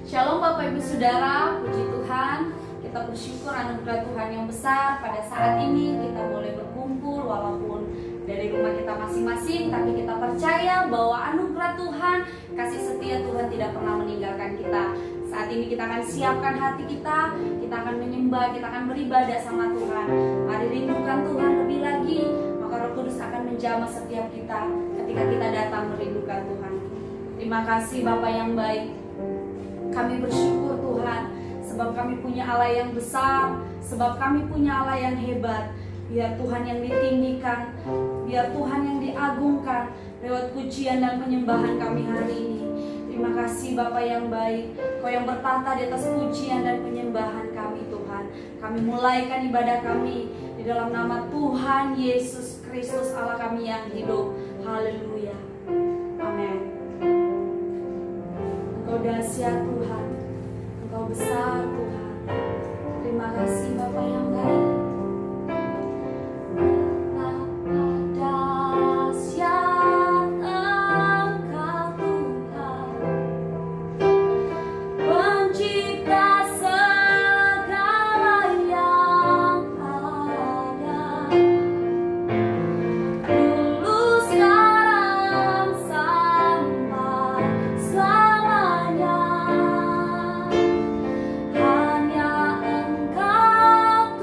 Shalom Bapak Ibu Saudara, puji Tuhan. Kita bersyukur anugerah Tuhan yang besar. Pada saat ini kita boleh berkumpul walaupun dari rumah kita masing-masing, tapi kita percaya bahwa anugerah Tuhan, kasih setia Tuhan tidak pernah meninggalkan kita. Saat ini kita akan siapkan hati kita akan menyembah, kita akan beribadah sama Tuhan. Mari rindukan Tuhan lebih lagi, maka Roh Kudus akan menjamah setiap kita ketika kita datang merindukan Tuhan. Terima kasih Bapa yang baik. Kami bersyukur Tuhan, sebab kami punya Allah yang besar, sebab kami punya Allah yang hebat. Biar Tuhan yang ditinggikan, biar Tuhan yang diagungkan lewat pujian dan penyembahan kami hari ini. Terima kasih Bapa yang baik, Kau yang bertata di atas pujian dan penyembahan kami Tuhan. Kami mulaikan ibadah kami di dalam nama Tuhan Yesus Kristus Allah kami yang hidup. Haleluya. Amin. Engkau dahsyat Tuhan, Engkau besar Tuhan. Terima kasih Bapa yang baik. Hanya Engkau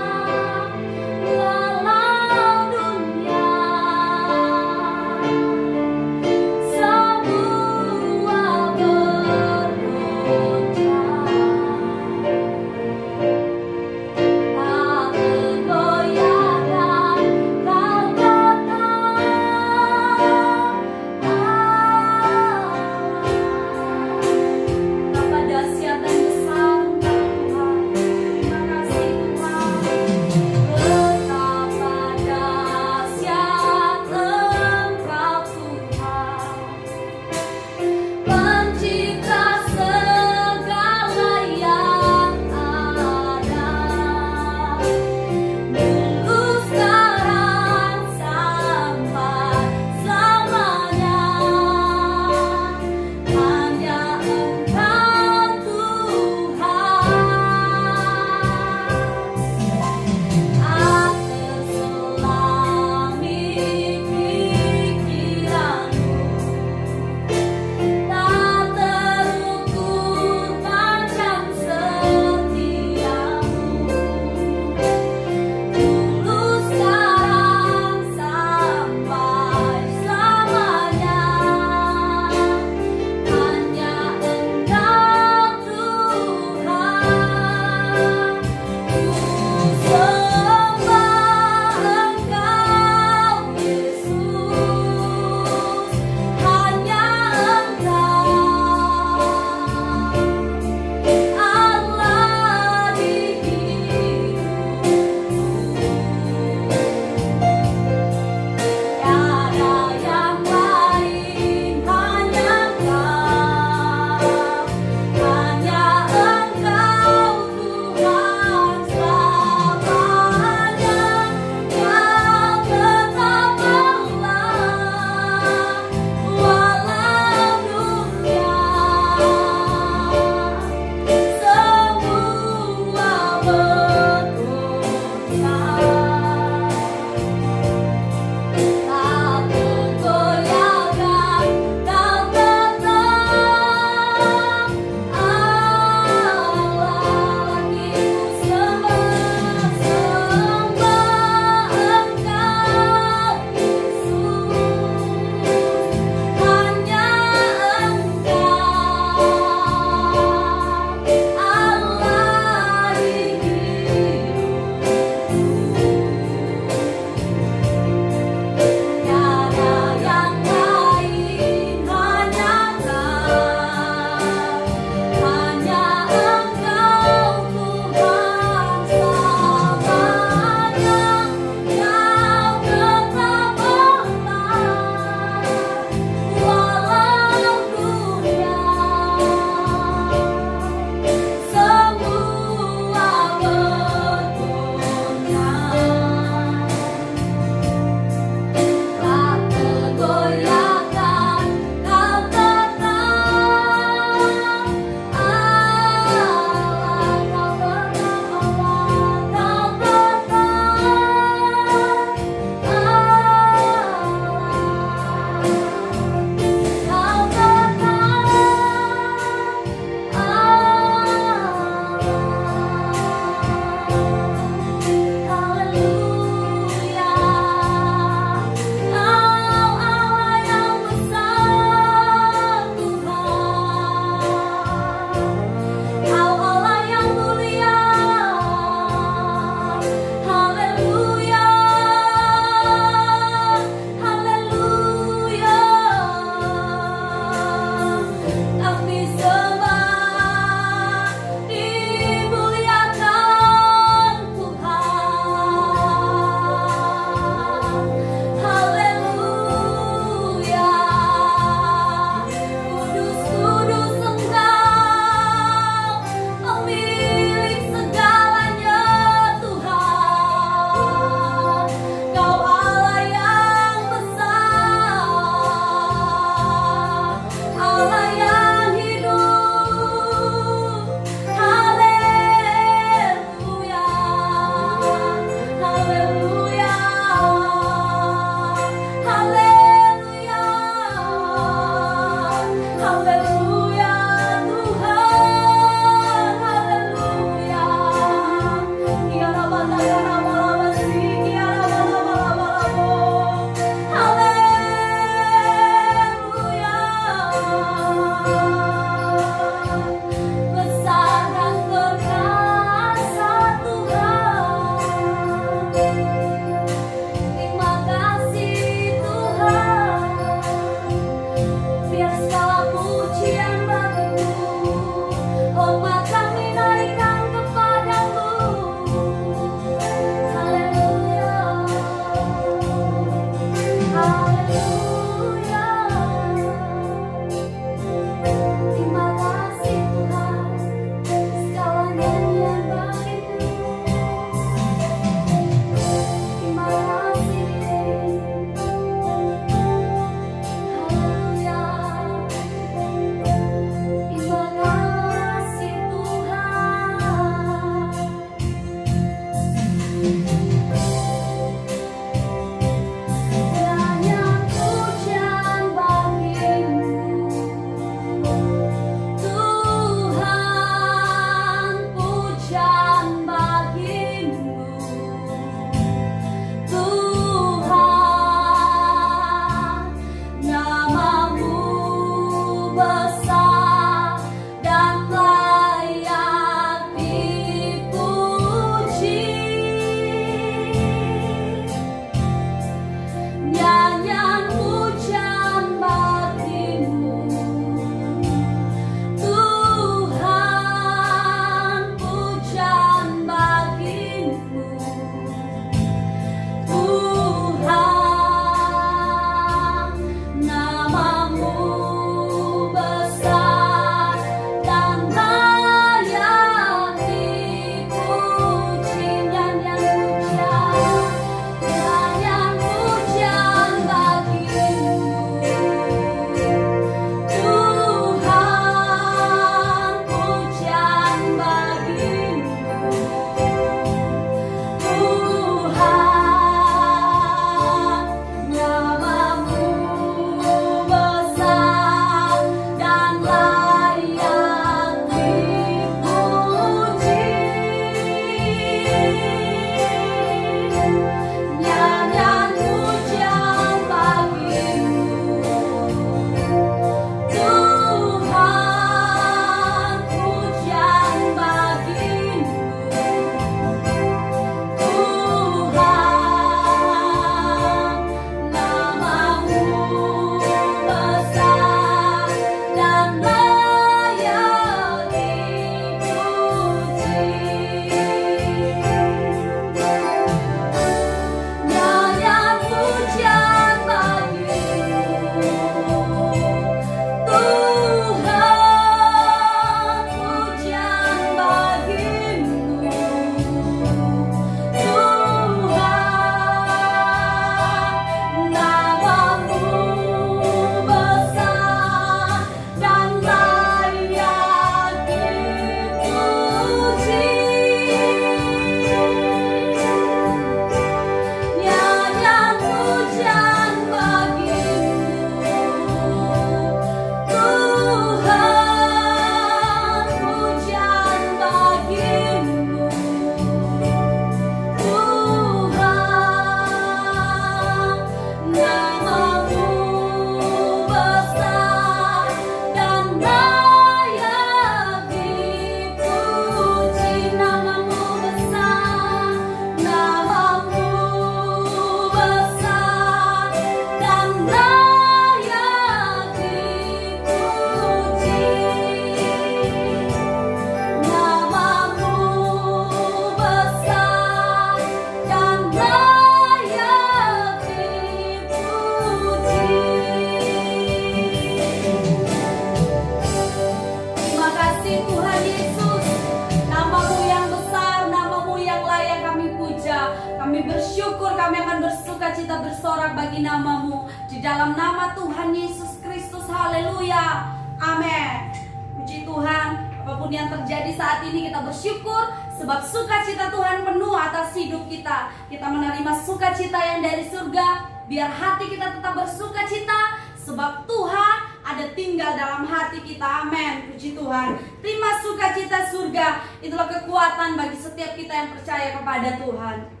sukacita bersorak bagi namamu. Di dalam nama Tuhan Yesus Kristus, haleluya, amin. Puji Tuhan, apapun yang terjadi saat ini kita bersyukur, sebab sukacita Tuhan penuh atas hidup kita. Kita menerima sukacita yang dari surga. Biar hati kita tetap bersukacita, sebab Tuhan ada tinggal dalam hati kita, amin. Puji Tuhan. Terima sukacita surga, itulah kekuatan bagi setiap kita yang percaya kepada Tuhan.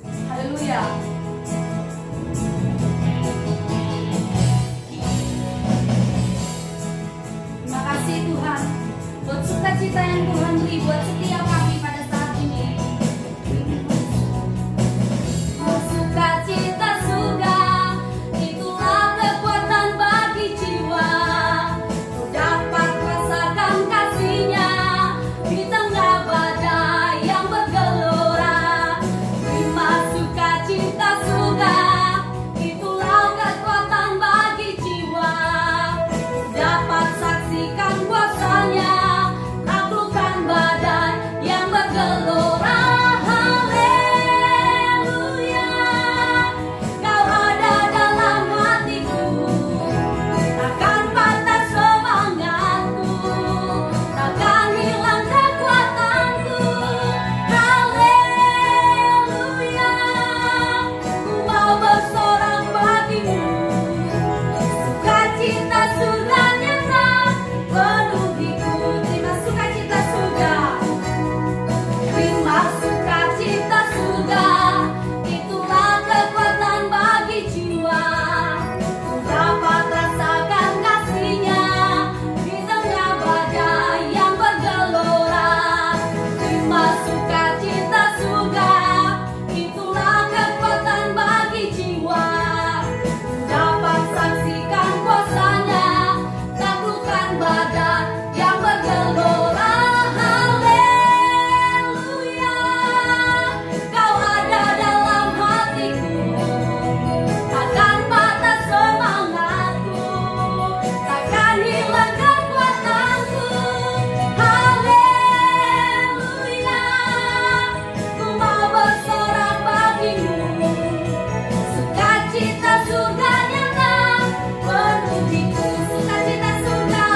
Haleluya. Terima kasih Tuhan buat sukacita yang Tuhan beri buat setiap kami pada saat ini. Sukacita surga, itulah kekuatan bagi jiwa. Ku dapat rasakan kasih-Nya di tengah badai yang bergelora. Terima sukacita surga, itulah kekuatan bagi jiwa. Ku dapat saksikan kuasa-Nya, taklukkan badai yang bergelora. Haleluya, Kau ada dalam hatiku, takkan patah semangatku, takkan hilang kekuatanku. Haleluya, ku mau bersorak bagimu. Sukacita surga nyata penuhiku. Terima sukacita surga. Terima sukacita surga, itulah kekuatan bagi jiwa. Ku dapat rasakan kasih-Nya di tengah badai yang bergelora. Terima sukacita surga, itulah kekuatan bagi jiwa. Ku dapat saksikan kuasa-Nya, taklukkan badai yang bergelora. Haleluya, Kau ada dalam hatiku, takkan patah semangatku, takkan hilang kekuatanku. Haleluya, ku mau bersorak bagimu. Sukacita surga nyata penuhiku. Sukacita surga,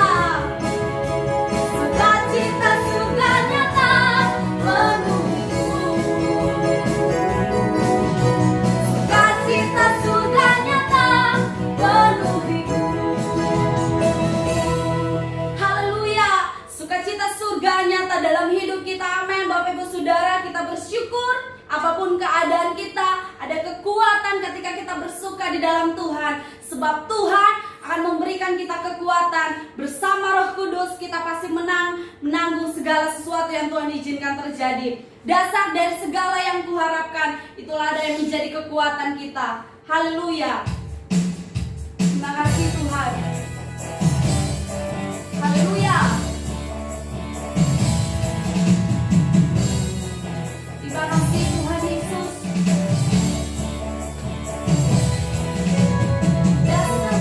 sukacita surga nyata penuhiku. Sukacita surga nyata penuhiku. Haleluya, sukacita surga nyata dalam hidup kita, amin. Bapak Ibu Saudara, kita bersyukur apapun keadaan kita, ada kekuatan ketika kita bersuka di dalam Tuhan. Sebab Tuhan akan memberikan kita kekuatan. Bersama Roh Kudus kita pasti menanggung segala sesuatu yang Tuhan izinkan terjadi. Dasar dari segala yang kuharapkan, itulah ada yang menjadi kekuatan kita. Haleluya. Terima kasih Tuhan. Haleluya. Terima kasih Tuhan Yesus. Dasar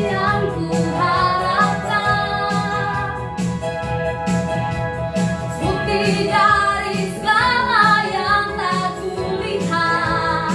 yang kuharapkan, bukti dari segala yang tak kulihat.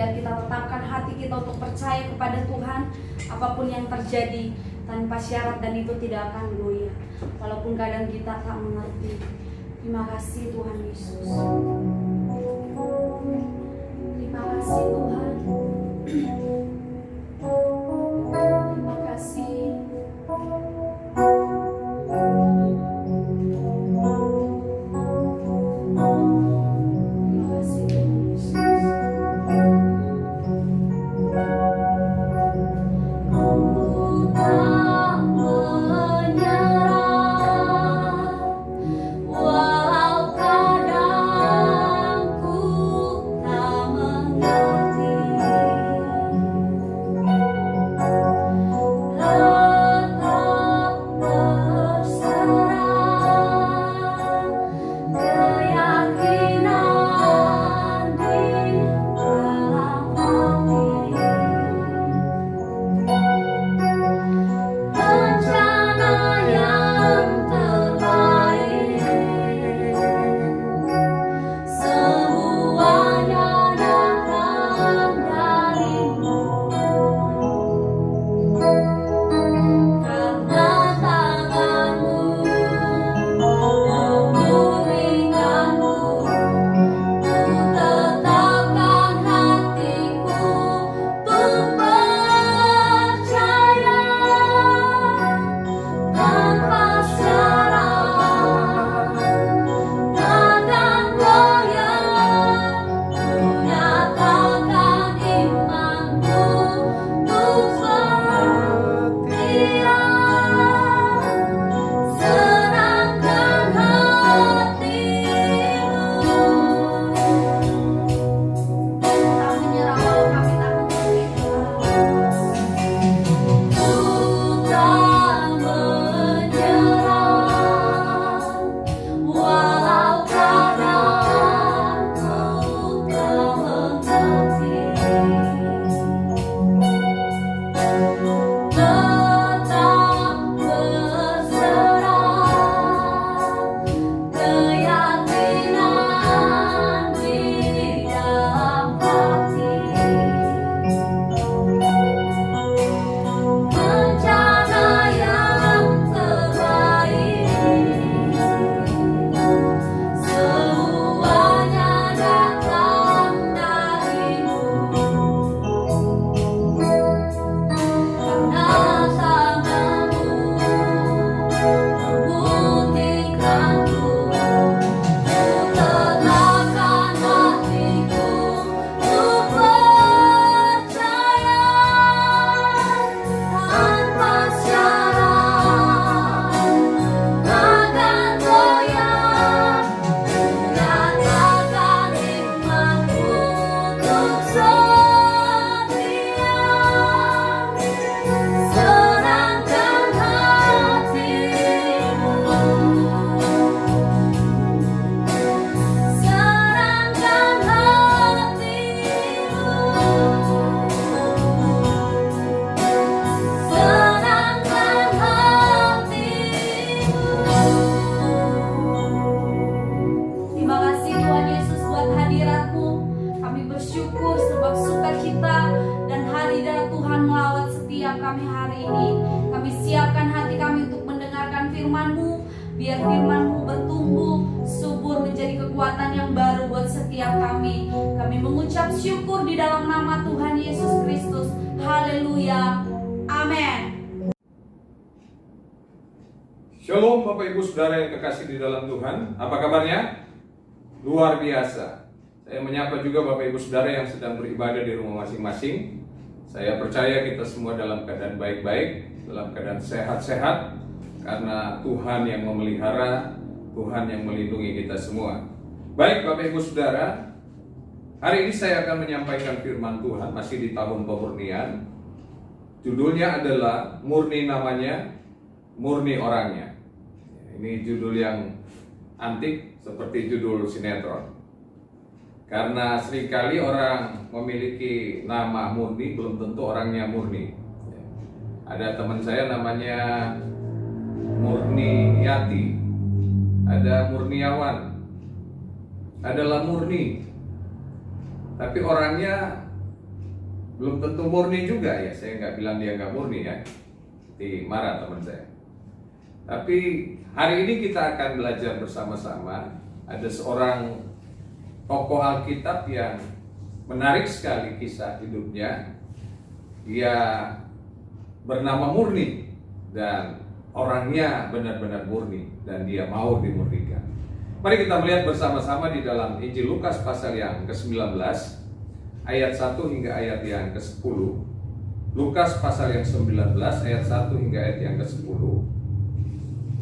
Biar kita tetapkan hati kita untuk percaya kepada Tuhan, apapun yang terjadi tanpa syarat, dan itu tidak akan goyah walaupun kadang kita tak mengerti. Terima kasih Tuhan Yesus. Terima kasih Tuhan. Terima kasih. kami hari ini. Kami siapkan hati kami untuk mendengarkan firman-Mu, biar firman-Mu bertumbuh subur menjadi kekuatan yang baru buat setiap kami. Kami mengucap syukur di dalam nama Tuhan Yesus Kristus. Haleluya. Amin. Shalom Bapak Ibu Saudara yang kekasih di dalam Tuhan. Apa kabarnya? Luar biasa. Saya menyapa juga Bapak Ibu Saudara yang sedang beribadah di rumah masing-masing. Saya percaya kita semua dalam keadaan baik-baik, dalam keadaan sehat-sehat, karena Tuhan yang memelihara, Tuhan yang melindungi kita semua. Baik Bapak Ibu Saudara, hari ini saya akan menyampaikan firman Tuhan masih di tahun pemurnian. Judulnya adalah Murni Namanya, Murni Orangnya. Ini judul yang antik seperti judul sinetron. Karena seringkali orang memiliki nama murni, belum tentu orangnya murni. Ada teman saya namanya Murniati, ada Murniawan, adalah murni, tapi orangnya belum tentu murni juga ya. Saya nggak bilang dia nggak murni ya, nanti marah teman saya. Tapi hari ini kita akan belajar bersama-sama. Ada seorang tokoh Alkitab yang menarik sekali kisah hidupnya. Dia bernama Murni dan orangnya benar-benar murni dan dia mau dimurnikan. Mari kita melihat bersama-sama di dalam Injil Lukas pasal yang ke-19 ayat 1 hingga ayat yang ke-10. Lukas pasal yang 19 ayat 1 hingga ayat yang ke-10.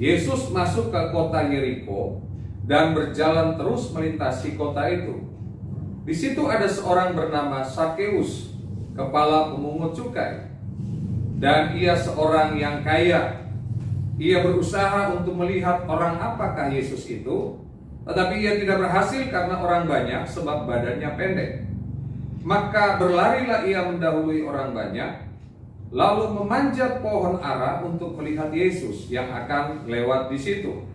Yesus masuk ke kota Yeriko dan berjalan terus melintasi kota itu. Di situ ada seorang bernama Sakeus, kepala pemungut cukai. Dan ia seorang yang kaya. Ia berusaha untuk melihat orang apakah Yesus itu, tetapi ia tidak berhasil karena orang banyak sebab badannya pendek. Maka berlarilah ia mendahului orang banyak, lalu memanjat pohon ara untuk melihat Yesus yang akan lewat di situ.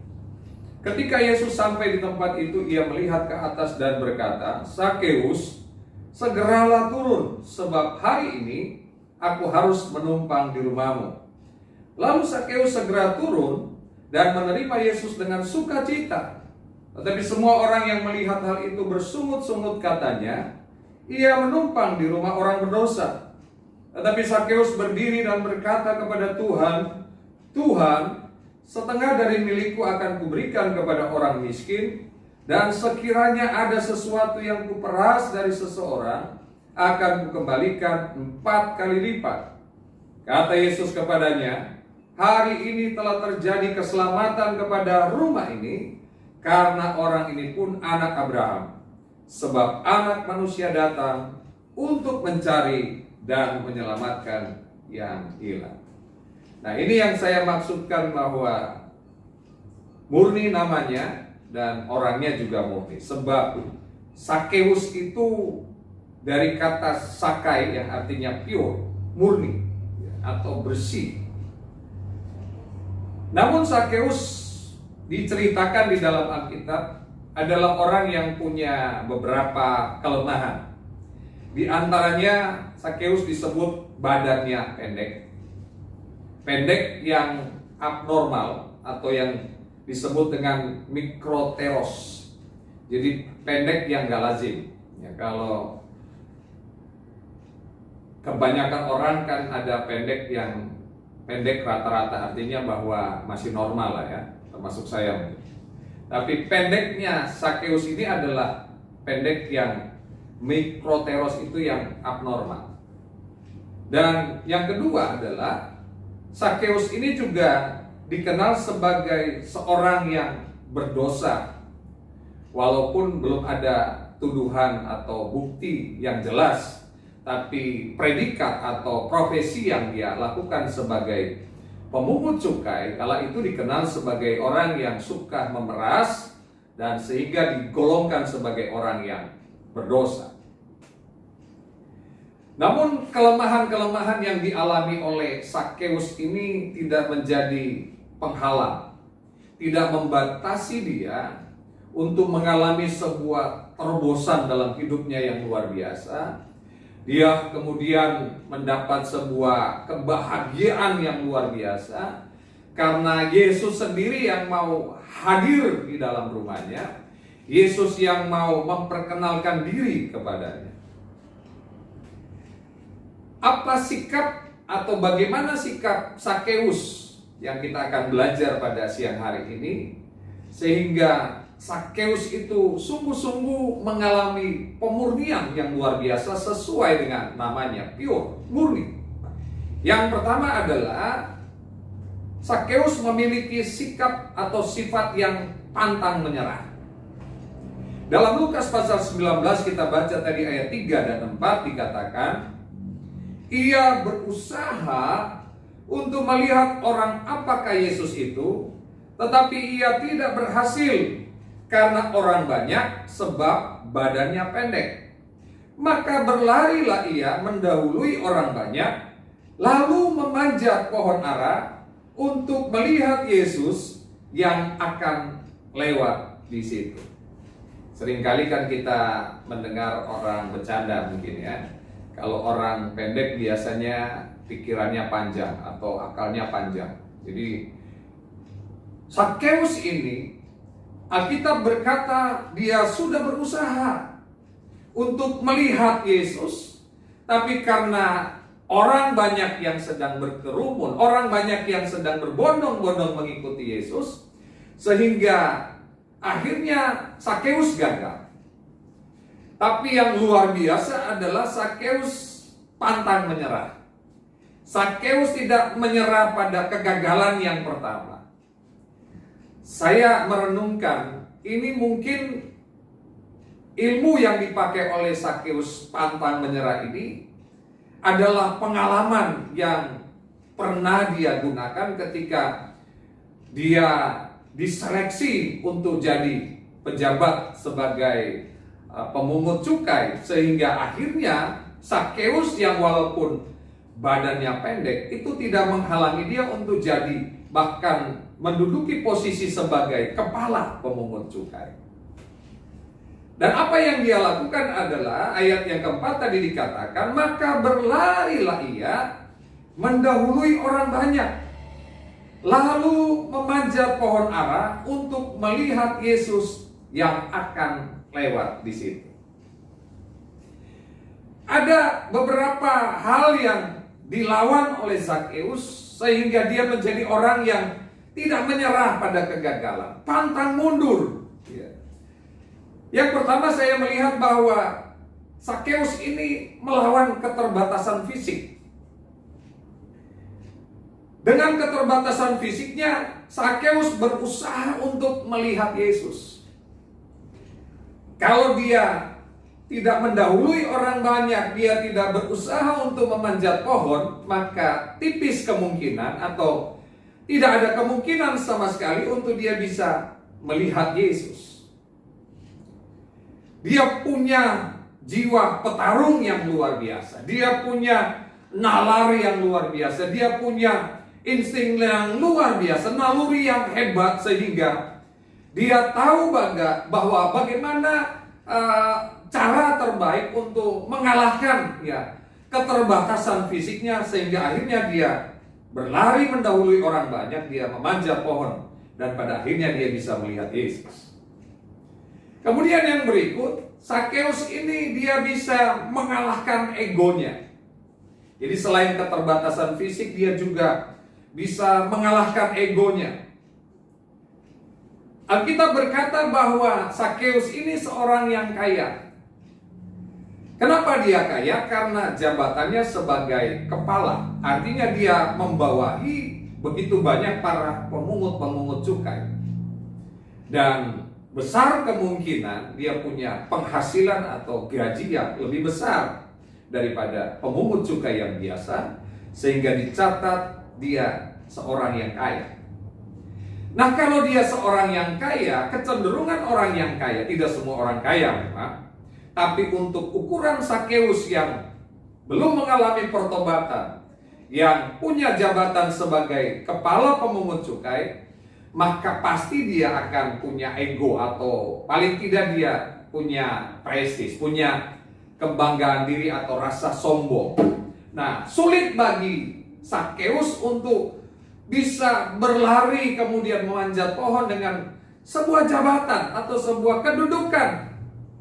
Ketika Yesus sampai di tempat itu, ia melihat ke atas dan berkata, "Sakeus, segeralah turun, sebab hari ini aku harus menumpang di rumahmu." Lalu Sakeus segera turun dan menerima Yesus dengan sukacita. Tetapi semua orang yang melihat hal itu bersungut-sungut katanya, "Ia menumpang di rumah orang berdosa." Tetapi Sakeus berdiri dan berkata kepada Tuhan, "Tuhan, setengah dari milikku akan kuberikan kepada orang miskin, dan sekiranya ada sesuatu yang kuperas dari seseorang, akan kukembalikan 4 kali lipat." Kata Yesus kepadanya, "Hari ini telah terjadi keselamatan kepada rumah ini, karena orang ini pun anak Abraham. Sebab anak manusia datang untuk mencari dan menyelamatkan yang hilang." Nah, ini yang saya maksudkan bahwa murni namanya dan orangnya juga murni. Sebab Sakeus itu dari kata sakai yang artinya pure, murni atau bersih. Namun Sakeus diceritakan di dalam Alkitab adalah orang yang punya beberapa kelemahan. Di antaranya Sakeus disebut badannya pendek. Pendek yang abnormal atau yang disebut dengan mikroteros. Jadi pendek yang gak lazim. Ya, kalau kebanyakan orang kan ada pendek yang pendek rata-rata, artinya bahwa masih normal lah ya, termasuk saya. Tapi pendeknya Sakeus ini adalah pendek yang mikroteros, itu yang abnormal. Dan yang kedua adalah Sakeus ini juga dikenal sebagai seorang yang berdosa. Walaupun belum ada tuduhan atau bukti yang jelas, tapi predikat atau profesi yang dia lakukan sebagai pemungut cukai kala itu dikenal sebagai orang yang suka memeras, dan sehingga digolongkan sebagai orang yang berdosa. Namun kelemahan-kelemahan yang dialami oleh Sakeus ini tidak menjadi penghalang, tidak membatasi dia untuk mengalami sebuah terobosan dalam hidupnya yang luar biasa. Dia kemudian mendapat sebuah kebahagiaan yang luar biasa karena Yesus sendiri yang mau hadir di dalam rumahnya, Yesus yang mau memperkenalkan diri kepadanya. Apa sikap atau bagaimana sikap Sakeus yang kita akan belajar pada siang hari ini, sehingga Sakeus itu sungguh-sungguh mengalami pemurnian yang luar biasa sesuai dengan namanya, pure, murni. Yang pertama adalah Sakeus memiliki sikap atau sifat yang pantang menyerah. Dalam Lukas pasal 19 kita baca tadi ayat 3 dan 4 dikatakan, ia berusaha untuk melihat orang apakah Yesus itu, tetapi ia tidak berhasil karena orang banyak sebab badannya pendek. Maka berlarilah ia mendahului orang banyak, lalu memanjat pohon ara untuk melihat Yesus yang akan lewat di situ. Seringkali kan kita mendengar orang bercanda mungkin ya, Kalau orang pendek biasanya pikirannya panjang atau akalnya panjang. Jadi Sakeus ini, Alkitab berkata dia sudah berusaha untuk melihat Yesus, tapi karena orang banyak yang sedang berkerumun, orang banyak yang sedang berbondong-bondong mengikuti Yesus, sehingga akhirnya Sakeus gagal. Tapi yang luar biasa adalah Sakeus pantang menyerah. Sakeus tidak menyerah pada kegagalan yang pertama. Saya merenungkan, ini mungkin ilmu yang dipakai oleh Sakeus pantang menyerah ini adalah pengalaman yang pernah dia gunakan ketika dia diseleksi untuk jadi pejabat sebagai pemungut cukai, sehingga akhirnya Sakeus yang walaupun badannya pendek itu tidak menghalangi dia untuk jadi, bahkan menduduki posisi sebagai kepala pemungut cukai. Dan apa yang dia lakukan adalah ayat yang keempat tadi dikatakan, maka berlarilah ia mendahului orang banyak, lalu memanjat pohon ara untuk melihat Yesus yang akan lewat di situ. Ada beberapa hal yang dilawan oleh Sakeus sehingga dia menjadi orang yang tidak menyerah pada kegagalan, pantang mundur. Yang pertama saya melihat bahwa Sakeus ini melawan keterbatasan fisik. Dengan keterbatasan fisiknya, Sakeus berusaha untuk melihat Yesus. Kalau dia tidak mendahului orang banyak, dia tidak berusaha untuk memanjat pohon, maka tipis kemungkinan atau tidak ada kemungkinan sama sekali untuk dia bisa melihat Yesus. Dia punya jiwa petarung yang luar biasa. Dia punya nalar yang luar biasa. Dia punya insting yang luar biasa, naluri yang hebat, sehingga dia tahu bahwa bagaimana cara terbaik untuk mengalahkan keterbatasan fisiknya, sehingga akhirnya dia berlari mendahului orang banyak, dia memanjat pohon, dan pada akhirnya dia bisa melihat Yesus. Kemudian yang berikut, Sakeus ini dia bisa mengalahkan egonya. Jadi selain keterbatasan fisik, dia juga bisa mengalahkan egonya. Alkitab berkata bahwa Sakeus ini seorang yang kaya. Kenapa dia kaya? Karena jabatannya sebagai kepala. Artinya dia membawahi begitu banyak para pemungut-pemungut cukai. Dan besar kemungkinan dia punya penghasilan atau gaji yang lebih besar daripada pemungut cukai yang biasa, sehingga dicatat dia seorang yang kaya. Nah, kalau dia seorang yang kaya, kecenderungan orang yang kaya, tidak semua orang kaya memang, tapi untuk ukuran Sakeus yang belum mengalami pertobatan, yang punya jabatan sebagai kepala pemungut cukai, maka pasti dia akan punya ego, atau paling tidak dia punya prestis, punya kebanggaan diri atau rasa sombong. Nah, sulit bagi Sakeus untuk bisa berlari kemudian memanjat pohon dengan sebuah jabatan atau sebuah kedudukan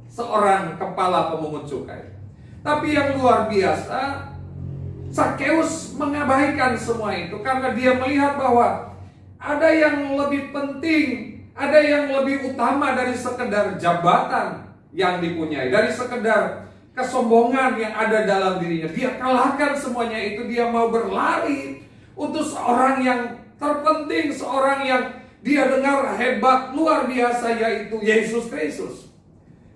seorang kepala pemungut cukai. Tapi yang luar biasa, Sakeus mengabaikan semua itu karena dia melihat bahwa ada yang lebih penting, ada yang lebih utama dari sekedar jabatan yang dipunyai, dari sekedar kesombongan yang ada dalam dirinya. Dia kalahkan semuanya itu, dia mau berlari untuk seorang yang terpenting, seorang yang dia dengar hebat, luar biasa, yaitu Yesus Kristus.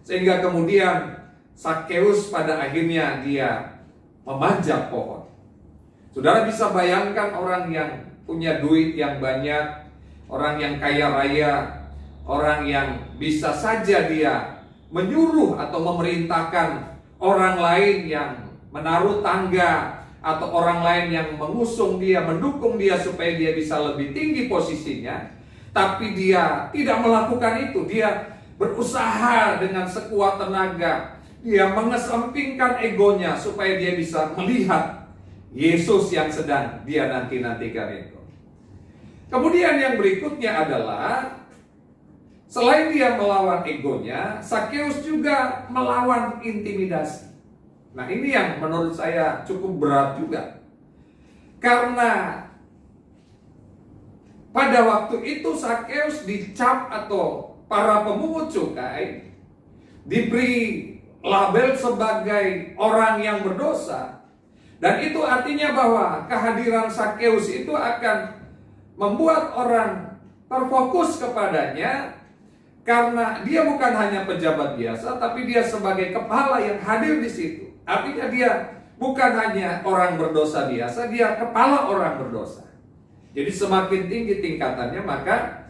Sehingga kemudian Sakeus pada akhirnya dia memanjat pohon. Saudara bisa bayangkan orang yang punya duit yang banyak, orang yang kaya raya, orang yang bisa saja dia menyuruh atau memerintahkan orang lain yang menaruh tangga, atau orang lain yang mengusung dia, mendukung dia supaya dia bisa lebih tinggi posisinya. Tapi dia tidak melakukan itu. Dia berusaha dengan sekuat tenaga, Dia mengesampingkan egonya supaya dia bisa melihat Yesus yang sedang dia nanti-nantikan itu. Kemudian yang berikutnya adalah selain dia melawan egonya, Sakeus juga melawan intimidasi. Nah, ini yang menurut saya cukup berat juga. Karena pada waktu itu Sakeus dicap atau para pemungut cukai diberi label sebagai orang yang berdosa. Dan itu artinya bahwa kehadiran Sakeus itu akan membuat orang terfokus kepadanya, karena dia bukan hanya pejabat biasa, tapi dia sebagai kepala yang hadir di situ. Artinya dia bukan hanya orang berdosa biasa, dia kepala orang berdosa. Jadi semakin tinggi tingkatannya, maka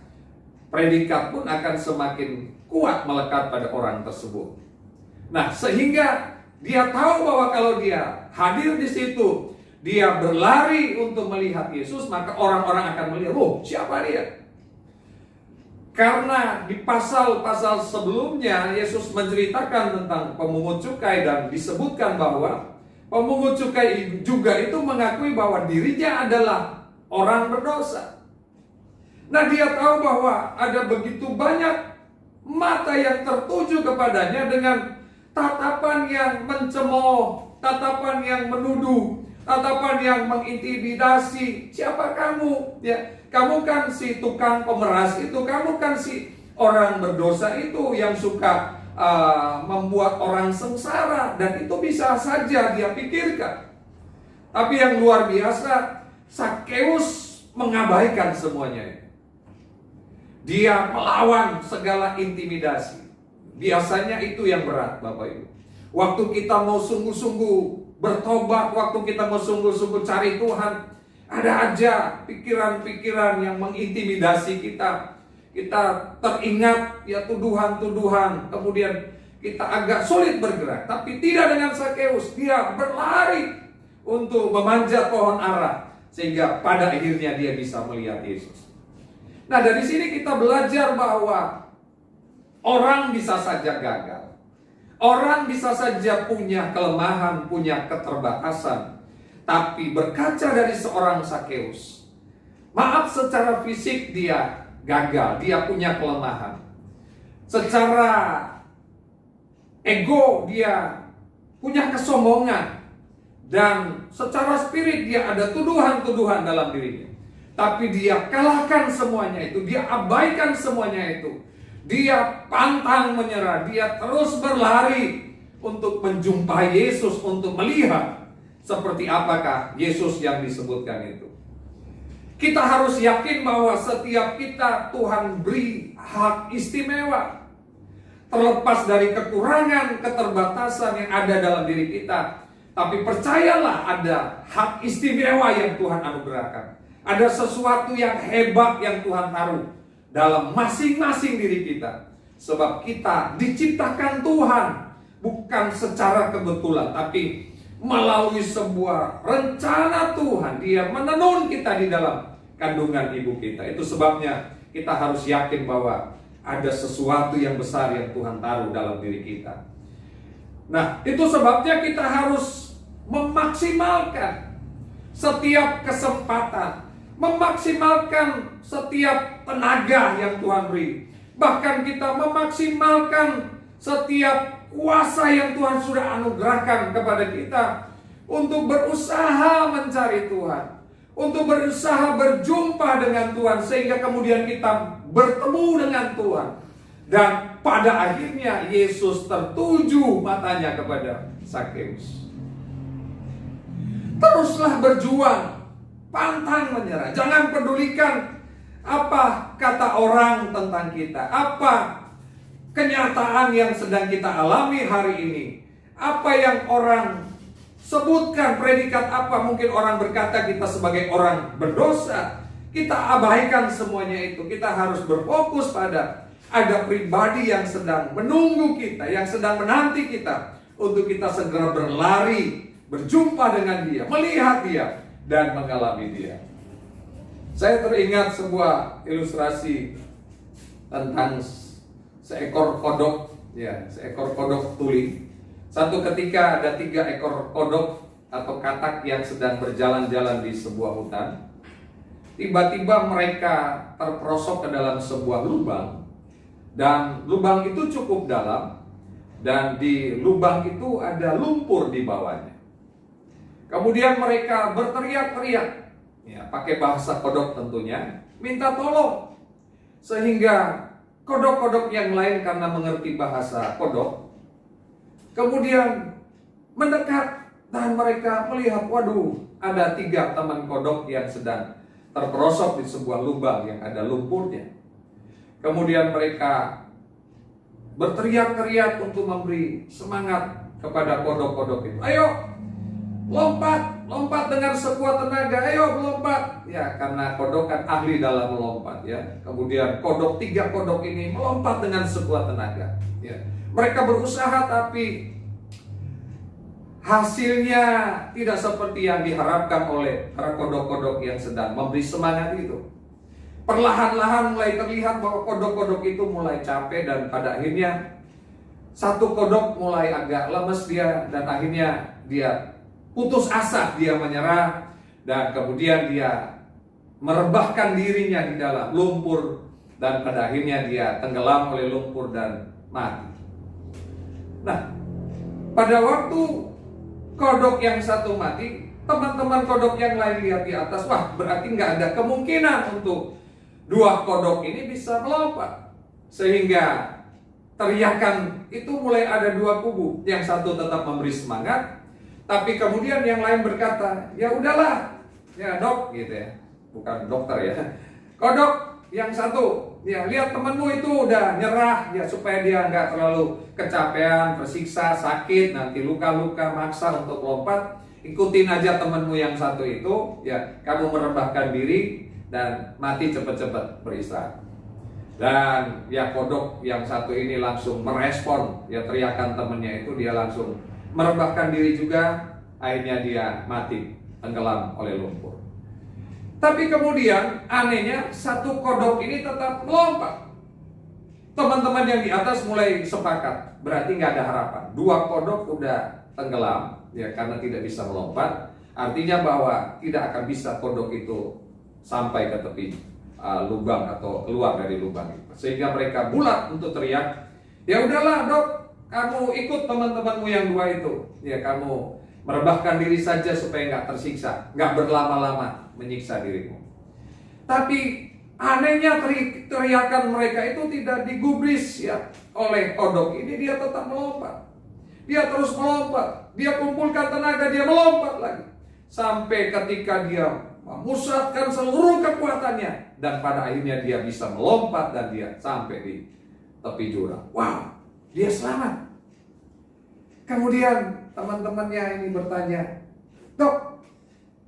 predikat pun akan semakin kuat melekat pada orang tersebut. Nah, sehingga dia tahu bahwa kalau dia hadir di situ, dia berlari untuk melihat Yesus, maka orang-orang akan melihat, oh, siapa dia? Karena di pasal-pasal sebelumnya Yesus menceritakan tentang pemungut cukai dan disebutkan bahwa pemungut cukai juga itu mengakui bahwa dirinya adalah orang berdosa. Nah, dia tahu bahwa ada begitu banyak mata yang tertuju kepadanya dengan tatapan yang mencemooh, tatapan yang menuduh, tatapan yang mengintimidasi. Siapa kamu? Ya, kamu kan si tukang pemeras itu, kamu kan si orang berdosa itu yang suka membuat orang sengsara, dan itu bisa saja dia pikirkan. Tapi yang luar biasa, Sakeus mengabaikan semuanya. Dia melawan segala intimidasi. Biasanya itu yang berat, Bapak Ibu. Waktu kita mau sungguh-sungguh bertobat, waktu kita mau sungguh-sungguh cari Tuhan, ada aja pikiran-pikiran yang mengintimidasi kita. Kita teringat ya tuduhan-tuduhan, kemudian kita agak sulit bergerak. Tapi tidak dengan Sakeus, dia berlari untuk memanjat pohon ara, sehingga pada akhirnya dia bisa melihat Yesus. Nah, dari sini kita belajar bahwa orang bisa saja gagal. Orang bisa saja punya kelemahan, punya keterbatasan. Tapi berkaca dari seorang Sakeus, maaf, secara fisik dia gagal, dia punya kelemahan. Secara ego dia punya kesombongan. Dan secara spirit dia ada tuduhan-tuduhan dalam dirinya. Tapi dia kalahkan semuanya itu, dia abaikan semuanya itu. Dia pantang menyerah, dia terus berlari untuk menjumpai Yesus, untuk melihat seperti apakah Yesus yang disebutkan itu. Kita harus yakin bahwa setiap kita Tuhan beri hak istimewa. Terlepas dari kekurangan, keterbatasan yang ada dalam diri kita, tapi percayalah ada hak istimewa yang Tuhan anugerahkan. Ada sesuatu yang hebat yang Tuhan taruh dalam masing-masing diri kita. Sebab kita diciptakan Tuhan bukan secara kebetulan, tapi melalui sebuah rencana Tuhan. Dia menenun kita di dalam kandungan ibu kita. Itu sebabnya kita harus yakin bahwa ada sesuatu yang besar yang Tuhan taruh dalam diri kita. Nah, itu sebabnya kita harus memaksimalkan setiap kesempatan, memaksimalkan setiap tenaga yang Tuhan beri. Bahkan kita memaksimalkan setiap kuasa yang Tuhan sudah anugerahkan kepada kita untuk berusaha mencari Tuhan, untuk berusaha berjumpa dengan Tuhan, sehingga kemudian kita bertemu dengan Tuhan. Dan pada akhirnya Yesus tertuju matanya kepada Sakeus. Teruslah berjuang, pantang menyerah. Jangan pedulikan apa kata orang tentang kita, apa kenyataan yang sedang kita alami hari ini, apa yang orang sebutkan, predikat apa. Mungkin orang berkata kita sebagai orang berdosa. Kita abaikan semuanya itu. Kita harus berfokus pada ada pribadi yang sedang menunggu kita, yang sedang menanti kita untuk kita segera berlari, berjumpa dengan dia, melihat dia, dan mengalami dia. Saya teringat sebuah ilustrasi tentang seekor kodok, ya, seekor kodok tuli. Satu ketika ada 3 ekor kodok atau katak yang sedang berjalan-jalan di sebuah hutan. Tiba-tiba mereka terperosok ke dalam sebuah lubang, dan lubang itu cukup dalam, dan di lubang itu ada lumpur di bawahnya. Kemudian mereka berteriak-teriak, ya, pakai bahasa kodok tentunya, minta tolong. Sehingga kodok-kodok yang lain karena mengerti bahasa kodok, kemudian mendekat, dan mereka melihat, waduh, ada 3 teman kodok yang sedang terperosok di sebuah lubang yang ada lumpurnya. Kemudian mereka berteriak-teriak untuk memberi semangat kepada kodok-kodok itu. Ayo, lompat, lompat dengan sekuat tenaga, ayo melompat. Ya, karena kodok kan ahli dalam melompat, ya. Kemudian 3 kodok ini melompat dengan sekuat tenaga. Ya. Mereka berusaha, tapi hasilnya tidak seperti yang diharapkan oleh para kodok-kodok yang sedang memberi semangat itu. Perlahan-lahan mulai terlihat bahwa kodok-kodok itu mulai capek, dan pada akhirnya satu kodok mulai agak lemes dia, dan akhirnya dia putus asa, dia menyerah, dan kemudian dia merebahkan dirinya di dalam lumpur, dan pada akhirnya dia tenggelam oleh lumpur dan mati. Nah, pada waktu kodok yang satu mati, teman-teman kodok yang lain lihat di atas, wah, berarti nggak ada kemungkinan untuk 2 kodok ini bisa melompat. Sehingga teriakan itu mulai ada 2 kubu. Yang satu tetap memberi semangat, tapi kemudian yang lain berkata, ya udahlah, ya dok, gitu ya, bukan dokter ya, kodok yang satu, ya lihat temenmu itu udah nyerah, ya supaya dia nggak terlalu kecapean, tersiksa, sakit, nanti luka-luka, maksa untuk lompat, ikutin aja temenmu yang satu itu, ya kamu merebahkan diri dan mati cepet-cepet beristirahat. Dan ya kodok yang satu ini langsung merespon ya teriakan temennya itu, dia langsung merebahkan diri juga, akhirnya dia mati tenggelam oleh lumpur. Tapi kemudian anehnya satu kodok ini tetap melompat. Teman-teman yang di atas mulai sepakat, berarti nggak ada harapan. 2 kodok udah tenggelam ya karena tidak bisa melompat. Artinya bahwa tidak akan bisa kodok itu sampai ke tepi lubang atau keluar dari lubang itu. Sehingga mereka bulat untuk teriak, ya udahlah dok, kamu ikut teman-temanmu yang 2 itu. Ya kamu merebahkan diri saja supaya nggak tersiksa, nggak berlama-lama menyiksa dirimu. Tapi anehnya teriakan mereka itu tidak digubris ya oleh kodok ini, dia tetap melompat. Dia terus melompat, dia kumpulkan tenaga, dia melompat lagi. Sampai ketika dia memusatkan seluruh kekuatannya, dan pada akhirnya dia bisa melompat dan dia sampai di tepi jurang. Wow, dia selamat. Kemudian teman-temannya ini bertanya, dok,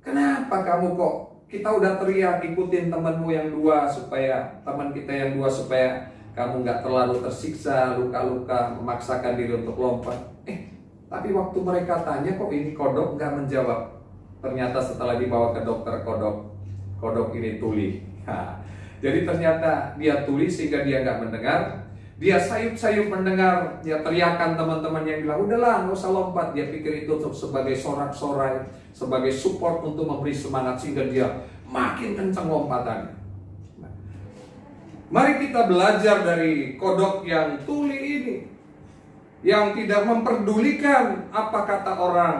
kenapa kamu kok, kita udah teriak ikutin temanmu yang 2 supaya, teman kita yang 2 supaya kamu nggak terlalu tersiksa, luka-luka, memaksakan diri untuk lompat. Tapi waktu mereka tanya kok ini kodok nggak menjawab. Ternyata setelah dibawa ke dokter, kodok ini tuli. Jadi ternyata dia tuli sehingga dia nggak mendengar. Dia sayup-sayup mendengar ya teriakan teman-teman yang bilang, udahlah nggak usah lompat. Dia pikir itu sebagai sorak-sorai, sebagai support untuk memberi semangat sehingga dia makin kencang lompatannya. Nah, mari kita belajar dari kodok yang tuli ini, yang tidak memperdulikan apa kata orang,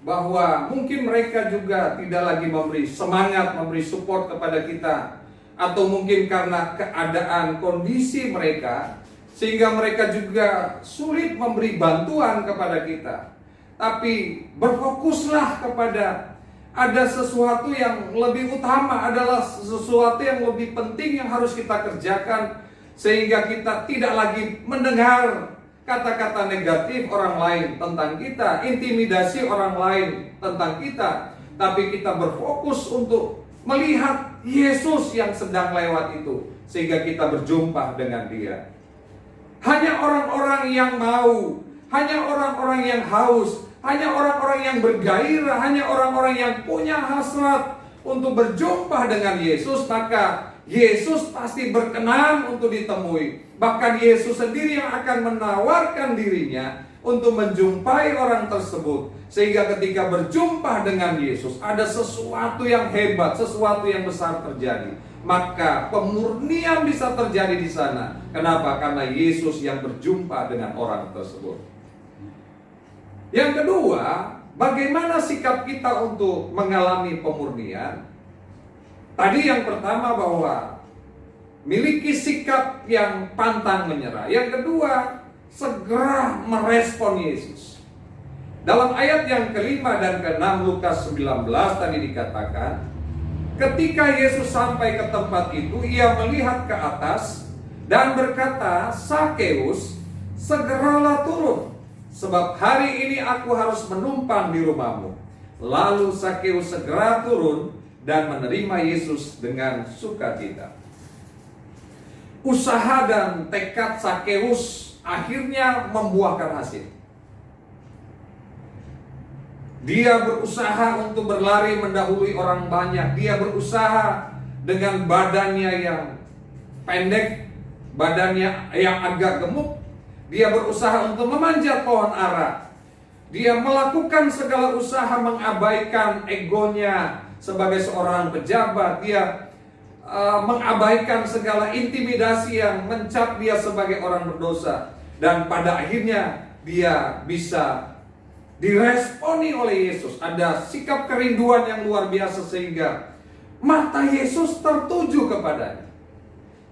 bahwa mungkin mereka juga tidak lagi memberi semangat, memberi support kepada kita, atau mungkin karena keadaan kondisi mereka sehingga mereka juga sulit memberi bantuan kepada kita. Tapi berfokuslah kepada ada sesuatu yang lebih utama, adalah sesuatu yang lebih penting yang harus kita kerjakan, sehingga kita tidak lagi mendengar kata-kata negatif orang lain tentang kita, intimidasi orang lain tentang kita, tapi kita berfokus untuk melihat Yesus yang sedang lewat itu, sehingga kita berjumpa dengan Dia. Hanya orang-orang yang mau, hanya orang-orang yang haus, hanya orang-orang yang bergairah, hanya orang-orang yang punya hasrat untuk berjumpa dengan Yesus, maka Yesus pasti berkenan untuk ditemui. Bahkan Yesus sendiri yang akan menawarkan dirinya untuk menjumpai orang tersebut. Sehingga ketika berjumpa dengan Yesus, ada sesuatu yang hebat, sesuatu yang besar terjadi. Maka pemurnian bisa terjadi di sana. Kenapa? Karena Yesus yang berjumpa dengan orang tersebut. Yang kedua, bagaimana sikap kita untuk mengalami pemurnian? Tadi yang pertama bahwa miliki sikap yang pantang menyerah. Yang kedua, segera merespon Yesus. Dalam ayat yang kelima dan keenam Lukas 19 tadi dikatakan, ketika Yesus sampai ke tempat itu, ia melihat ke atas dan berkata, "Sakeus, segeralah turun, sebab hari ini aku harus menumpang di rumahmu." Lalu Sakeus segera turun dan menerima Yesus dengan sukacita. Usaha dan tekad Sakeus akhirnya membuahkan hasil. Dia berusaha untuk berlari mendahului orang banyak. Dia berusaha dengan badannya yang pendek, badannya yang agak gemuk. Dia berusaha untuk memanjat pohon ara. Dia melakukan segala usaha mengabaikan egonya sebagai seorang pejabat. Dia mengabaikan segala intimidasi yang mencap dia sebagai orang berdosa. Dan pada akhirnya dia bisa diresponi oleh Yesus. Ada sikap kerinduan yang luar biasa sehingga mata Yesus tertuju kepadanya.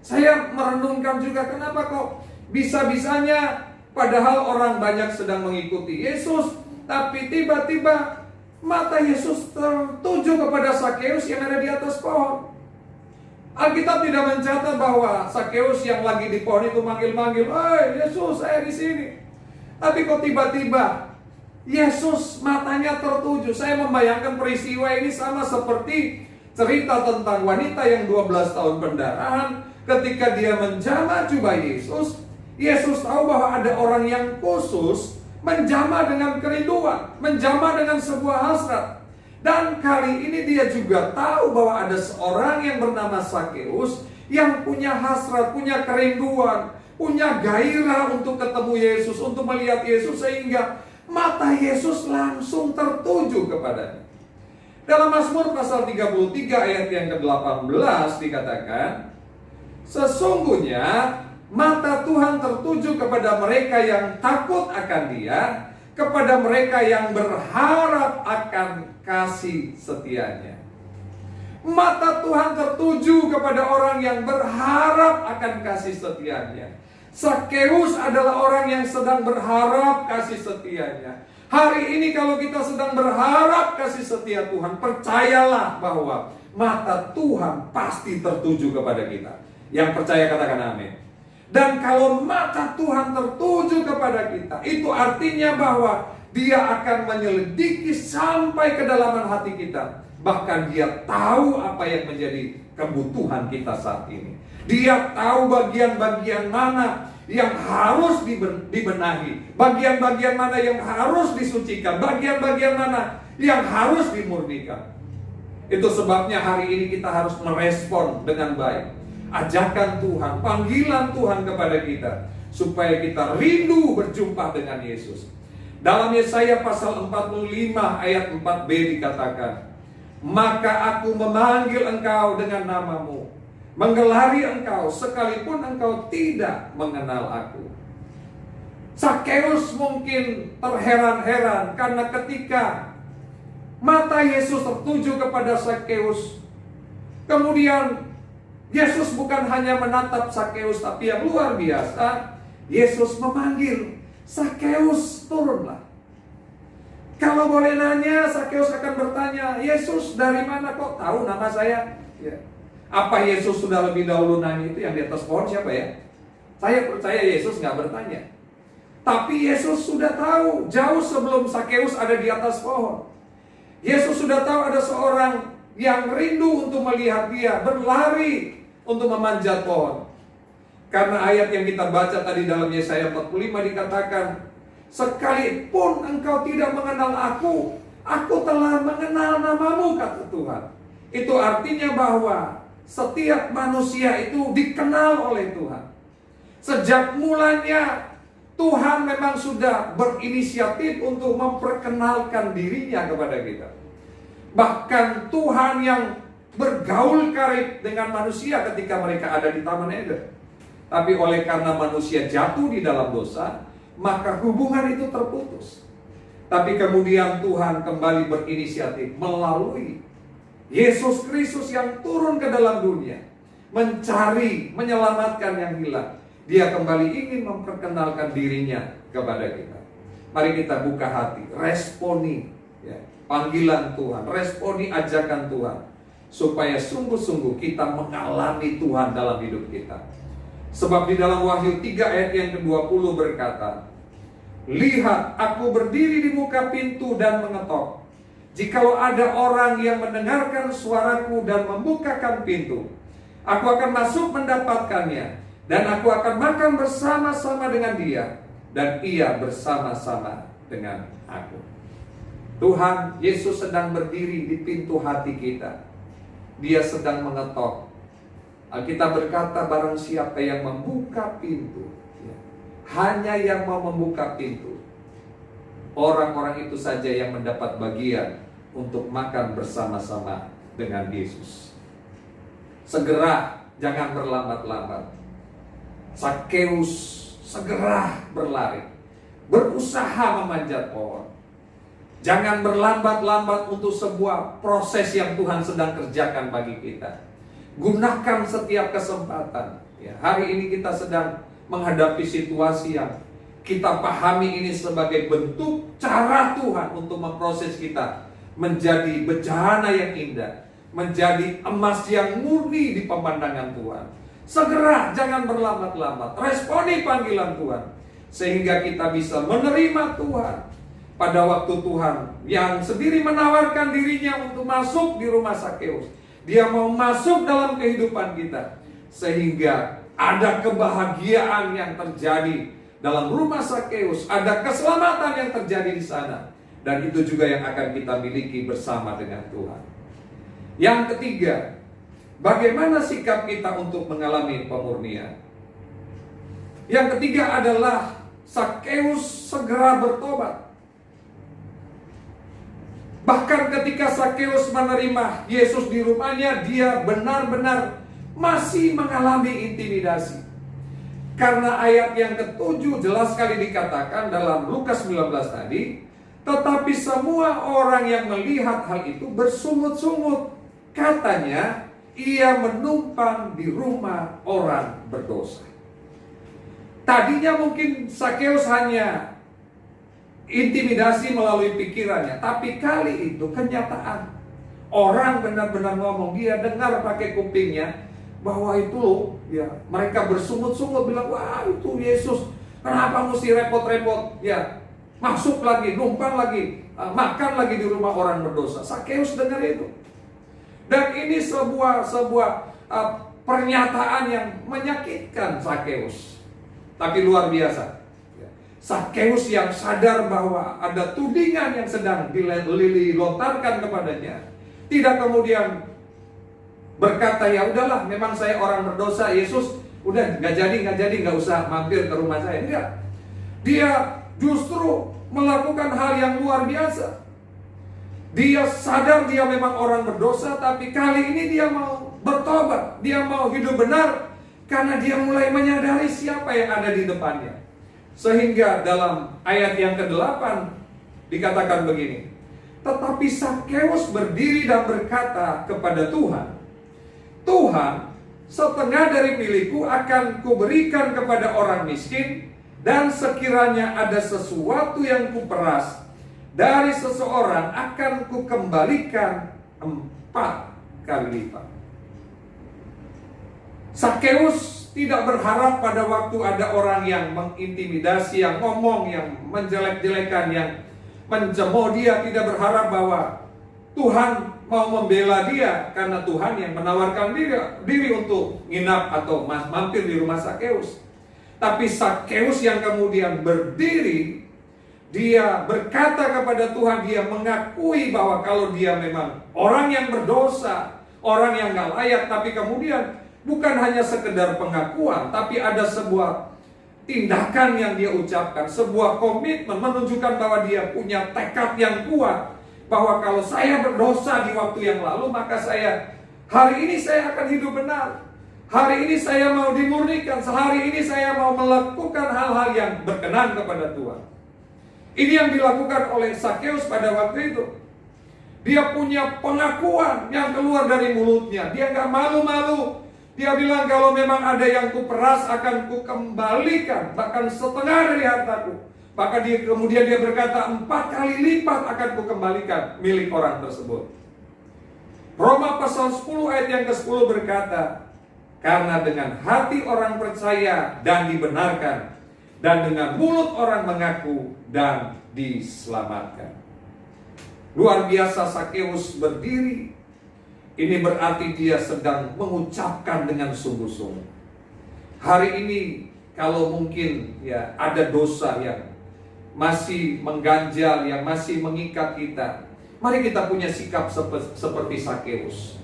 Saya merenungkan juga, kenapa kok bisa-bisanya padahal orang banyak sedang mengikuti Yesus, tapi tiba-tiba mata Yesus tertuju kepada Sakeus yang ada di atas pohon. Alkitab tidak mencatat bahwa Sakeus yang lagi di pohon itu manggil-manggil, "Hei Yesus, saya di sini." Tapi kok tiba-tiba Yesus matanya tertuju. Saya membayangkan peristiwa ini sama seperti cerita tentang wanita yang 12 tahun pendarahan. Ketika dia menjamah jubah Yesus, Yesus tahu bahwa ada orang yang khusus menjamah dengan kerinduan, menjamah dengan sebuah hasrat. Dan kali ini dia juga tahu bahwa ada seorang yang bernama Sakeus yang punya hasrat, punya kerinduan, punya gairah untuk ketemu Yesus, untuk melihat Yesus, sehingga mata Yesus langsung tertuju kepadanya. Dalam Mazmur pasal 33 ayat yang ke-18 dikatakan, "Sesungguhnya mata Tuhan tertuju kepada mereka yang takut akan Dia, kepada mereka yang berharap akan kasih setianya." Mata Tuhan tertuju kepada orang yang berharap akan kasih setianya. Sakeus adalah orang yang sedang berharap kasih setianya. Hari ini kalau kita sedang berharap kasih setia Tuhan, percayalah bahwa mata Tuhan pasti tertuju kepada kita. Yang percaya katakan amin. Dan kalau mata Tuhan tertuju kepada kita, itu artinya bahwa Dia akan menyelidiki sampai kedalaman hati kita. Bahkan Dia tahu apa yang menjadi kebutuhan kita saat ini. Dia tahu bagian-bagian mana yang harus dibenahi, bagian-bagian mana yang harus disucikan, bagian-bagian mana yang harus dimurnikan. Itu sebabnya hari ini kita harus merespon dengan baik ajakan Tuhan, panggilan Tuhan kepada kita, supaya kita rindu berjumpa dengan Yesus. Dalam Yesaya pasal 45 ayat 4b dikatakan, "Maka aku memanggil engkau dengan namamu, menggelari engkau sekalipun engkau tidak mengenal aku." Sakeus mungkin terheran-heran karena ketika mata Yesus tertuju kepada Sakeus, kemudian Yesus bukan hanya menatap Sakeus, tapi yang luar biasa, Yesus memanggil, "Sakeus, turunlah." Kalau boleh nanya, Sakeus akan bertanya, "Yesus, dari mana kok tahu nama saya?" Ya. Apa Yesus sudah lebih dahulu nanya itu? Yang di atas pohon siapa ya? Saya percaya Yesus nggak bertanya. Tapi Yesus sudah tahu jauh sebelum Sakeus ada di atas pohon. Yesus sudah tahu ada seorang yang rindu untuk melihat Dia, berlari untuk memanjat pohon. Karena ayat yang kita baca tadi dalam Yesaya 45 dikatakan, "Sekalipun engkau tidak mengenal aku telah mengenal namamu," kata Tuhan. Itu artinya bahwa setiap manusia itu dikenal oleh Tuhan. Sejak mulanya Tuhan memang sudah berinisiatif untuk memperkenalkan dirinya kepada kita. Bahkan Tuhan yang bergaul karib dengan manusia ketika mereka ada di Taman Eden. Tapi oleh karena manusia jatuh di dalam dosa, maka hubungan itu terputus. Tapi kemudian Tuhan kembali berinisiatif melalui Yesus Kristus yang turun ke dalam dunia, mencari, menyelamatkan yang hilang. Dia kembali ingin memperkenalkan dirinya kepada kita. Mari kita buka hati, responi ya, panggilan Tuhan, responi ajakan Tuhan, supaya sungguh-sungguh kita mengalami Tuhan dalam hidup kita. Sebab di dalam Wahyu 3 ayat yang ke-20 berkata, "Lihat, aku berdiri di muka pintu dan mengetok. Jikalau ada orang yang mendengarkan suaraku dan membukakan pintu, aku akan masuk mendapatkannya, dan aku akan makan bersama-sama dengan dia, dan ia bersama-sama dengan aku." Tuhan Yesus sedang berdiri di pintu hati kita. Dia sedang mengetok. Alkitab berkata, barang siapa yang membuka pintu, ya, hanya yang mau membuka pintu, orang-orang itu saja yang mendapat bagian untuk makan bersama-sama dengan Yesus. Segera, jangan berlambat-lambat. Sakeus segera berlari, berusaha memanjat pohon. Jangan berlambat-lambat untuk sebuah proses yang Tuhan sedang kerjakan bagi kita. Gunakan setiap kesempatan. Ya, hari ini kita sedang menghadapi situasi yang kita pahami ini sebagai bentuk cara Tuhan untuk memproses kita menjadi bejana yang indah, menjadi emas yang murni di pemandangan Tuhan. Segera, jangan berlambat-lambat, responi panggilan Tuhan, sehingga kita bisa menerima Tuhan pada waktu Tuhan yang sendiri menawarkan dirinya untuk masuk di rumah Sakeus. Dia mau masuk dalam kehidupan kita, sehingga ada kebahagiaan yang terjadi dalam rumah Sakeus, ada keselamatan yang terjadi di sana, dan itu juga yang akan kita miliki bersama dengan Tuhan. Yang ketiga, bagaimana sikap kita untuk mengalami pemurnian? Yang ketiga adalah Sakeus segera bertobat. Bahkan ketika Sakeus menerima Yesus di rumahnya, dia benar-benar masih mengalami intimidasi. Karena ayat yang ke-7 jelas sekali dikatakan dalam Lukas 19 tadi, tetapi semua orang yang melihat hal itu bersungut-sungut. Katanya, ia menumpang di rumah orang berdosa. Tadinya mungkin Sakeus hanya intimidasi melalui pikirannya, tapi kali itu kenyataan. Orang benar-benar ngomong, dia dengar pakai kupingnya bahwa itu ya, mereka bersungut-sungut bilang, wah itu Yesus, kenapa mesti repot-repot ya, masuk lagi, numpang lagi, makan lagi di rumah orang berdosa. Sakeus dengar itu. Dan ini sebuah pernyataan yang menyakitkan Sakeus, tapi luar biasa. Sakeus yang sadar bahwa ada tudingan yang sedang dilontarkan kepadanya, tidak kemudian berkata, ya udahlah, memang saya orang berdosa, Yesus udah nggak jadi, nggak usah mampir ke rumah saya. Enggak, dia justru melakukan hal yang luar biasa. Dia sadar dia memang orang berdosa, tapi kali ini dia mau bertobat, dia mau hidup benar, karena dia mulai menyadari siapa yang ada di depannya. Sehingga dalam ayat yang ke-8 dikatakan begini, tetapi Sakeus berdiri dan berkata kepada Tuhan, Tuhan, setengah dari milikku akan kuberikan kepada orang miskin, dan sekiranya ada sesuatu yang kuperas dari seseorang akan kukembalikan 4 kali lipat. Sakeus tidak berharap pada waktu ada orang yang mengintimidasi, yang ngomong, yang menjelek-jelekan, yang mencemooh dia. Tidak berharap bahwa Tuhan mau membela dia, karena Tuhan yang menawarkan diri untuk nginap atau mampir di rumah Sakeus. Tapi Sakeus yang kemudian berdiri, dia berkata kepada Tuhan, dia mengakui bahwa kalau dia memang orang yang berdosa, orang yang gak layak, tapi kemudian bukan hanya sekedar pengakuan, tapi ada sebuah tindakan yang dia ucapkan, sebuah komitmen menunjukkan bahwa dia punya tekad yang kuat, bahwa kalau saya berdosa di waktu yang lalu, maka hari ini saya akan hidup benar. Hari ini saya mau dimurnikan, hari ini saya mau melakukan hal-hal yang berkenan kepada Tuhan. Ini yang dilakukan oleh Sakeus pada waktu itu. Dia punya pengakuan yang keluar dari mulutnya. Dia gak malu-malu. Dia bilang, kalau memang ada yang kuperas akan kukembalikan, bahkan setengah dari hartaku. Maka kemudian dia berkata, 4 kali lipat akan kukembalikan milik orang tersebut. Roma pasal 10 ayat yang ke-10 berkata, karena dengan hati orang percaya dan dibenarkan, dan dengan mulut orang mengaku dan diselamatkan. Luar biasa, Sakeus berdiri. Ini berarti dia sedang mengucapkan dengan sungguh-sungguh. Hari ini kalau mungkin ya ada dosa yang masih mengganjal, yang masih mengikat kita, mari kita punya sikap seperti Sakeus.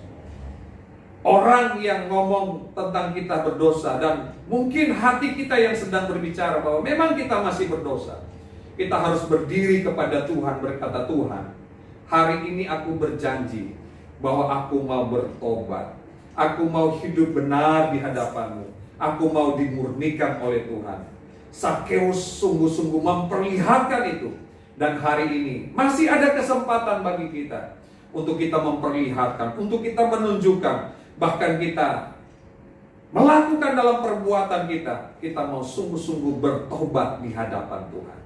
Orang yang ngomong tentang kita berdosa, dan mungkin hati kita yang sedang berbicara bahwa memang kita masih berdosa. Kita harus berdiri kepada Tuhan, berkata, Tuhan, hari ini aku berjanji bahwa aku mau bertobat. Aku mau hidup benar di hadapan-Mu. Aku mau dimurnikan oleh Tuhan. Sakeus sungguh-sungguh memperlihatkan itu. Dan hari ini masih ada kesempatan bagi kita untuk kita memperlihatkan, untuk kita menunjukkan, bahkan kita melakukan dalam perbuatan kita mau sungguh-sungguh bertobat di hadapan Tuhan.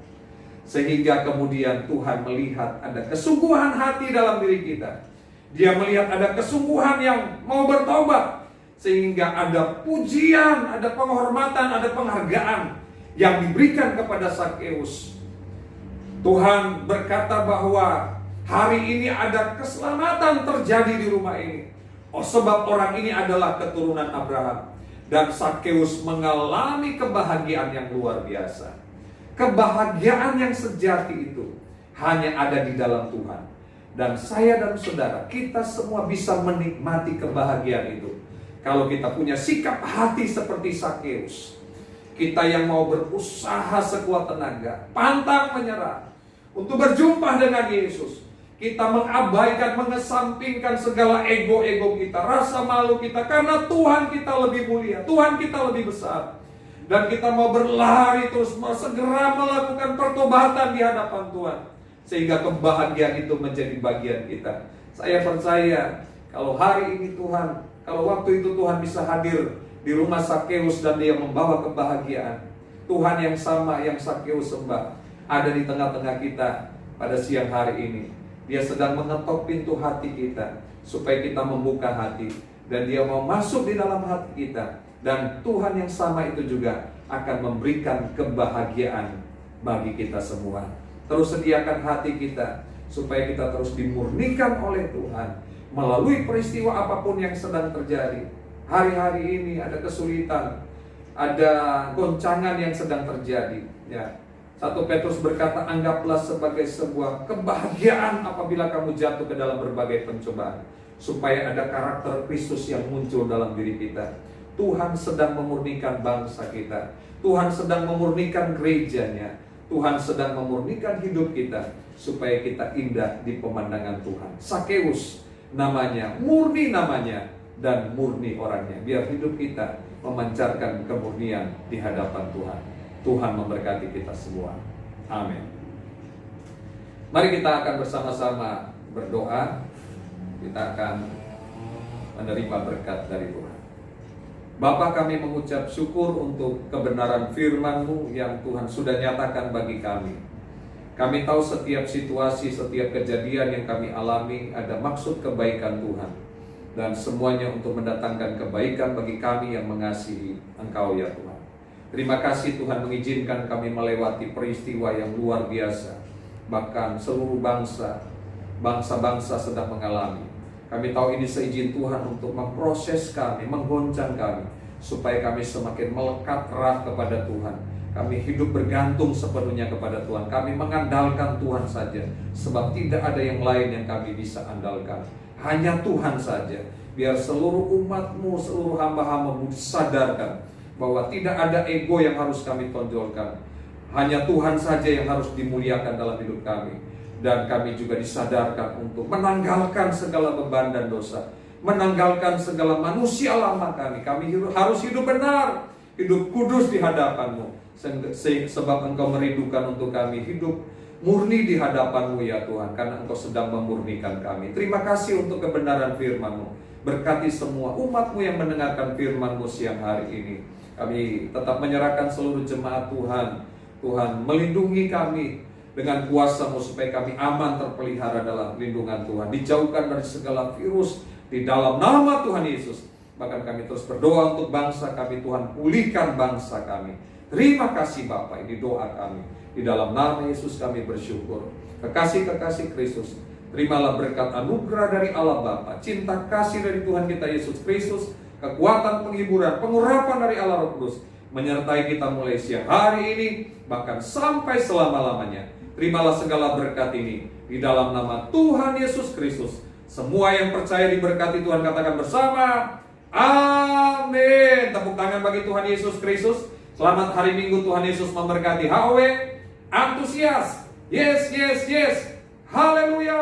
Sehingga kemudian Tuhan melihat ada kesungguhan hati dalam diri kita. Dia melihat ada kesungguhan yang mau bertobat. Sehingga ada pujian, ada penghormatan, ada penghargaan yang diberikan kepada Sakeus. Tuhan berkata bahwa hari ini ada keselamatan terjadi di rumah ini. Sebab orang ini adalah keturunan Abraham. Dan Sakeus mengalami kebahagiaan yang luar biasa. Kebahagiaan yang sejati itu hanya ada di dalam Tuhan. Dan saya dan saudara, kita semua bisa menikmati kebahagiaan itu kalau kita punya sikap hati seperti Sakeus. Kita yang mau berusaha sekuat tenaga, pantang menyerah untuk berjumpa dengan Yesus. Kita mengabaikan, mengesampingkan segala ego-ego kita, rasa malu kita, karena Tuhan kita lebih mulia, Tuhan kita lebih besar. Dan kita mau berlari terus, segera melakukan pertobatan di hadapan Tuhan. Sehingga kebahagiaan itu menjadi bagian kita. Saya percaya kalau hari ini Tuhan, kalau waktu itu Tuhan bisa hadir di rumah Sakeus dan dia membawa kebahagiaan. Tuhan yang sama yang Sakeus sembah ada di tengah-tengah kita pada siang hari ini. Dia sedang mengetok pintu hati kita supaya kita membuka hati, dan dia mau masuk di dalam hati kita. Dan Tuhan yang sama itu juga akan memberikan kebahagiaan bagi kita semua. Terus sediakan hati kita supaya kita terus dimurnikan oleh Tuhan melalui peristiwa apapun yang sedang terjadi. Hari-hari ini ada kesulitan, ada goncangan yang sedang terjadi. Ya, 1 Petrus berkata, anggaplah sebagai sebuah kebahagiaan apabila kamu jatuh ke dalam berbagai pencobaan, supaya ada karakter Kristus yang muncul dalam diri kita. Tuhan sedang memurnikan bangsa kita. Tuhan sedang memurnikan gerejanya. Tuhan sedang memurnikan hidup kita supaya kita indah di pemandangan Tuhan. Sakeus namanya, murni namanya, dan murni orangnya. Biar hidup kita memancarkan kemurnian di hadapan Tuhan. Tuhan memberkati kita semua. Amin. Mari kita akan bersama-sama berdoa. Kita akan menerima berkat dari Tuhan. Bapa, kami mengucap syukur untuk kebenaran firman-Mu yang Tuhan sudah nyatakan bagi kami. Kami tahu setiap situasi, setiap kejadian yang kami alami ada maksud kebaikan Tuhan. Dan semuanya untuk mendatangkan kebaikan bagi kami yang mengasihi Engkau ya Tuhan. Terima kasih Tuhan mengizinkan kami melewati peristiwa yang luar biasa. Bahkan seluruh bangsa-bangsa sedang mengalami. Kami tahu ini seizin Tuhan untuk memproses kami, menggoncang kami, supaya kami semakin melekat erat kepada Tuhan. Kami hidup bergantung sepenuhnya kepada Tuhan. Kami mengandalkan Tuhan saja, sebab tidak ada yang lain yang kami bisa andalkan. Hanya Tuhan saja. Biar seluruh umat-Mu, seluruh hamba-hamba-Mu disadarkan bahwa tidak ada ego yang harus kami tonjolkan. Hanya Tuhan saja yang harus dimuliakan dalam hidup kami. Dan kami juga disadarkan untuk menanggalkan segala beban dan dosa, menanggalkan segala manusia lama kami. Kami harus hidup benar, hidup kudus di hadapan-Mu. Sebab Engkau merindukan untuk kami hidup murni di hadapan-Mu ya Tuhan, karena Engkau sedang memurnikan kami. Terima kasih untuk kebenaran firman-Mu. Berkati semua umat-Mu yang mendengarkan firman-Mu siang hari ini. Kami tetap menyerahkan seluruh jemaat Tuhan. Tuhan melindungi kami dengan kuasa-Mu supaya kami aman terpelihara dalam lindungan Tuhan, dijauhkan dari segala virus di dalam nama Tuhan Yesus. Bahkan kami terus berdoa untuk bangsa kami, Tuhan pulihkan bangsa kami. Terima kasih Bapa, ini doa kami. Di dalam nama Yesus kami bersyukur. Kekasih-kekasih Kristus, terimalah berkat anugerah dari Allah Bapa, cinta kasih dari Tuhan kita Yesus Kristus, kekuatan penghiburan, pengurapan dari Allah Roh Kudus, menyertai kita mulai siang hari ini, bahkan sampai selama-lamanya. Terimalah segala berkat ini di dalam nama Tuhan Yesus Kristus. Semua yang percaya diberkati Tuhan katakan bersama, amin. Tepuk tangan bagi Tuhan Yesus Kristus. Selamat hari Minggu, Tuhan Yesus memberkati. HOW, antusias. Yes, yes, yes. Haleluya.